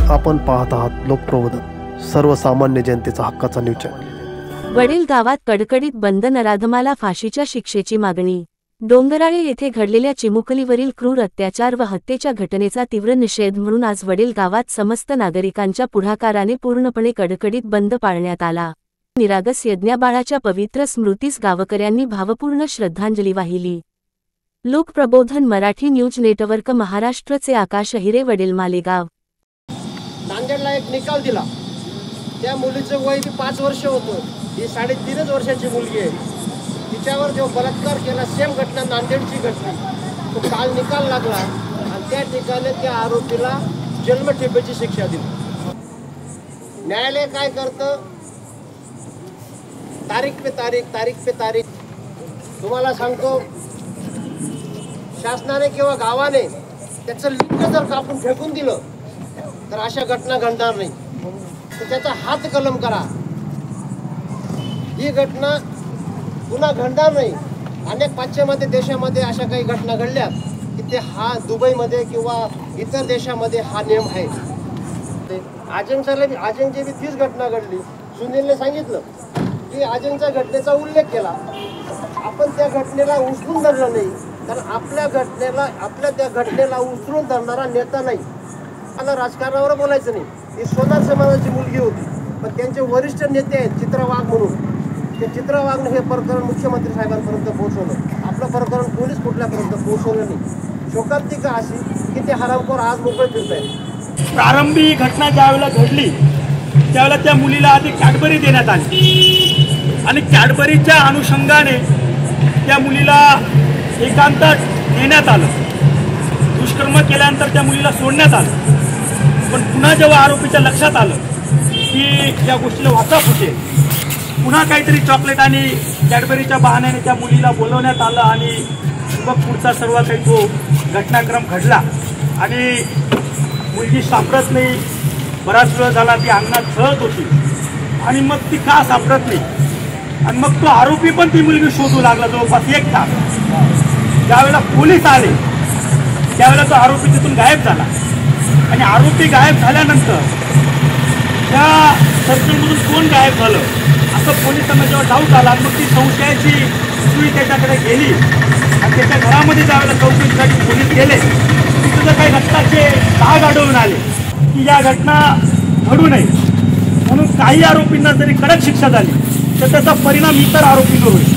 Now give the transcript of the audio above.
आपण पाहत आहात लोकप्रबोधन, सर्वसामान्य जनतेचा हक्काचा न्यूज चॅनल। वडील गावात कडकडीत बंद, नराधमाला फाशीच्या शिक्षेची मागणी। डोंगराळे येथे घडलेल्या चिमुकलीवरील क्रूर अत्याचार व हत्येच्या घटनेचा तीव्र निषेध म्हणून आज वडील गावात समस्त नागरिकांच्या पुढाकाराने पूर्णपणे कडकडीत बंद पाळण्यात आला। निरागस यज्ञाबाळाच्या पवित्र स्मृतीस गावकऱ्यांनी भावपूर्ण श्रद्धांजली वाहिली। लोकप्रबोधन मराठी न्यूज नेटवर्क महाराष्ट्रचे आकाश हिरे, वडील मालेगाव। नांदेडला एक निकाल दिला, त्या मुलीचं वय 5 वर्ष होतं, ही 3.5 वर्षाची मुलगी आहे। तिच्यावर जो बलात्कार केला, सेम घटना नांदेडची घटना, तो काल निकाल लागला आणि त्या ठिकाणी त्या आरोपीला जन्मठेपेची शिक्षा दिली। न्यायालय काय करतं, तारीख पे तारीख तुम्हाला सांगतो, शासनाने किंवा गावाने त्याचं लिंग जर कापून फेकून दिलं तर अशा घटना घडणार नाही, तर त्याचा हात कलम करा। ही घटना पुन्हा घडणार नाही। अनेक पाश्चिमात्य देशामध्ये अशा काही घटना घडल्या की ते दुबईमध्ये किंवा इतर देशामध्ये हा नियम आहे। आजंगची बी तीच घटना घडली। सुनीलने सांगितलं की आजंगच्या घटनेचा उल्लेख केला, आपण त्या घटनेला उचलून धरलं नाही, कारण आपल्या त्या घटनेला उचलून धरणारा नेता नाही। मला राजकारणावर बोलायचं नाही। ही सोनार समाजाची मुलगी होती, पण त्यांचे वरिष्ठ नेते आहेत चित्रा वाघ म्हणून, ते चित्रा वाघने हे प्रकरण मुख्यमंत्री साहेबांपर्यंत पोहोचवलं। आपलं प्रकरण पोलीस कुठल्यापर्यंत पोहोचवलं नाही। शोकांतिका अशी की ते हरामखोर आज मोकळे फिरत आहेत। प्रारंभी घटना ज्यावेळेला घडली त्यावेळेला त्या मुलीला आधी कॅडबरी देण्यात आली आणि कॅडबरीच्या अनुषंगाने त्या मुलीला एकांतात नेण्यात आलं। दुष्कर्म केल्यानंतर त्या मुलीला सोडण्यात आलं, पण पुन्हा जेव्हा आरोपीच्या लक्षात आलं की या गोष्टीला वाचा फुटेल, पुन्हा काहीतरी चॉकलेट आणि कॅडबरीच्या बहाण्याने त्या मुलीला बोलवण्यात आलं आणि मग पुढचा सर्व काही तो घटनाक्रम घडला आणि मुलगी सापडत नाही। बराच वेळ झाला ती अंगणात खेळत होती आणि मग ती का सापडत नाही आणि मग तो आरोपी पण ती मुलगी शोधू लागला जवळपास 1 तास। ज्यावेळेला पोलीस आले त्यावेळेला तो आरोपी तिथून गायब झाला आणि आरोपी गायब झाल्यानंतर त्या सर्कलमधून कोण गायब झालं असं पोलिसांना जेव्हा डाऊट आला, मग ती संशयाची सुई त्याच्याकडे गेली आणि त्याच्या घरामध्ये ज्यावेळेला चौकशीसाठी पोलीस गेले तिथं काही घटनाचे भाग आढळून आले की या घटना घडू नये, म्हणून काही आरोपींना जरी कडक शिक्षा झाली तर त्याचा परिणाम इतर आरोपींवर होईल।